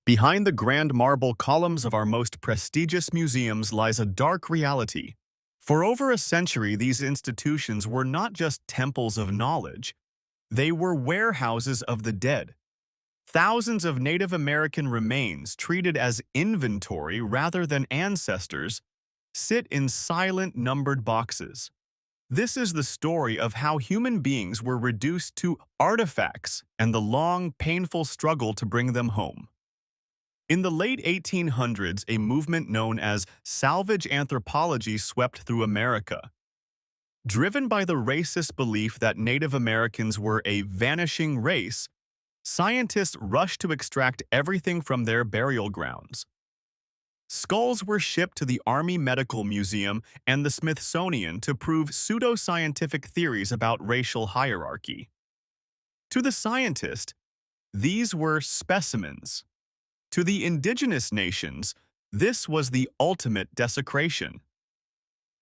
Behind the grand marble columns of our most prestigious museums lies a dark reality. For over a century, these institutions were not just temples of knowledge, they were warehouses of the dead. Thousands of Native American remains, treated as inventory rather than ancestors, sit in silent, numbered boxes. This is the story of how human beings were reduced to artifacts and the long, painful struggle to bring them home. In the late 1800s, a movement known as salvage anthropology swept through America. Driven by the racist belief that Native Americans were a vanishing race, scientists rushed to extract everything from their burial grounds. Skulls were shipped to the Army Medical Museum and the Smithsonian to prove pseudoscientific theories about racial hierarchy. To the scientist, these were specimens. To the indigenous nations, this was the ultimate desecration.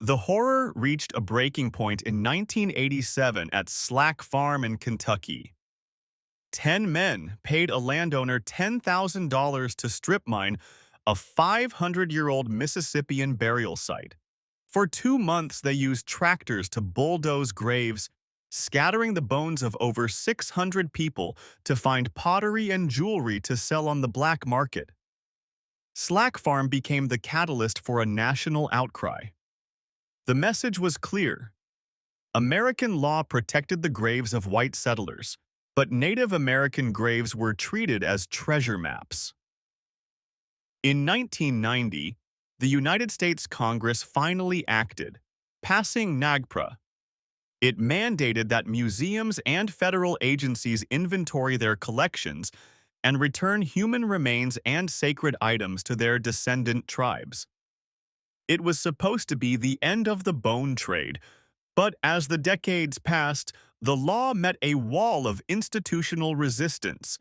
The horror reached a breaking point in 1987 at Slack Farm in Kentucky. 10 men paid a landowner $10,000 to strip mine a 500-year-old Mississippian burial site. For 2 months, they used tractors to bulldoze graves, scattering the bones of over 600 people to find pottery and jewelry to sell on the black market. Slack Farm became the catalyst for a national outcry. The message was clear. American law protected the graves of white settlers, but Native American graves were treated as treasure maps. In 1990, the United States Congress finally acted, passing NAGPRA. It mandated that museums and federal agencies inventory their collections and return human remains and sacred items to their descendant tribes. It was supposed to be the end of the bone trade, but as the decades passed, the law met a wall of institutional resistance.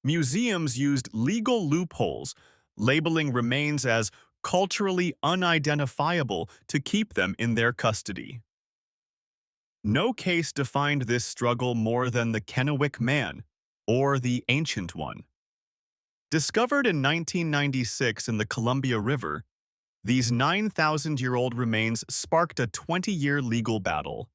Museums used legal loopholes, labeling remains as culturally unidentifiable to keep them in their custody. No case defined this struggle more than the Kennewick Man, or the Ancient One. Discovered in 1996 in the Columbia River, these 9,000-year-old remains sparked a 20-year legal battle.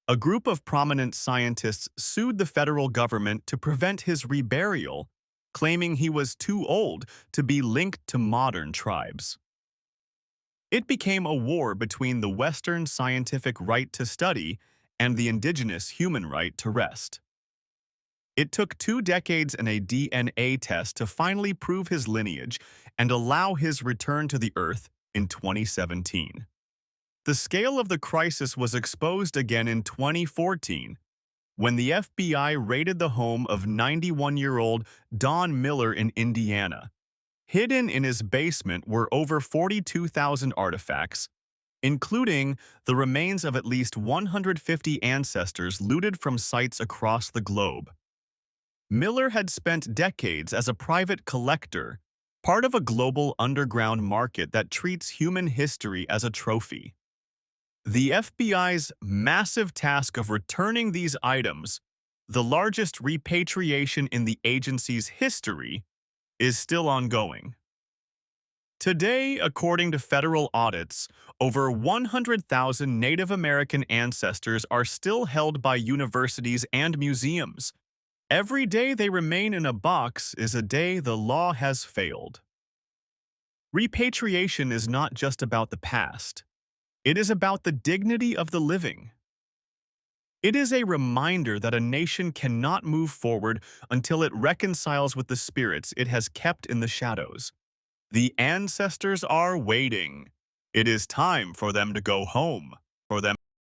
A group of prominent scientists sued the federal government to prevent his reburial, claiming he was too old to be linked to modern tribes. It became a war between the Western scientific right to study and the indigenous human right to rest. It took 2 decades and a DNA test to finally prove his lineage and allow his return to the Earth in 2017. The scale of the crisis was exposed again in 2014, when the FBI raided the home of 91-year-old Don Miller in Indiana. Hidden in his basement were over 42,000 artifacts, including the remains of at least 150 ancestors looted from sites across the globe. Miller had spent decades as a private collector, part of a global underground market that treats human history as a trophy. The FBI's massive task of returning these items, the largest repatriation in the agency's history, is still ongoing. Today, according to federal audits, over 100,000 Native American ancestors are still held by universities and museums. Every day they remain in a box is a day the law has failed. Repatriation is not just about the past. It is about the dignity of the living. It is a reminder that a nation cannot move forward until it reconciles with the spirits it has kept in the shadows. The ancestors are waiting. It is time for them to go home, for them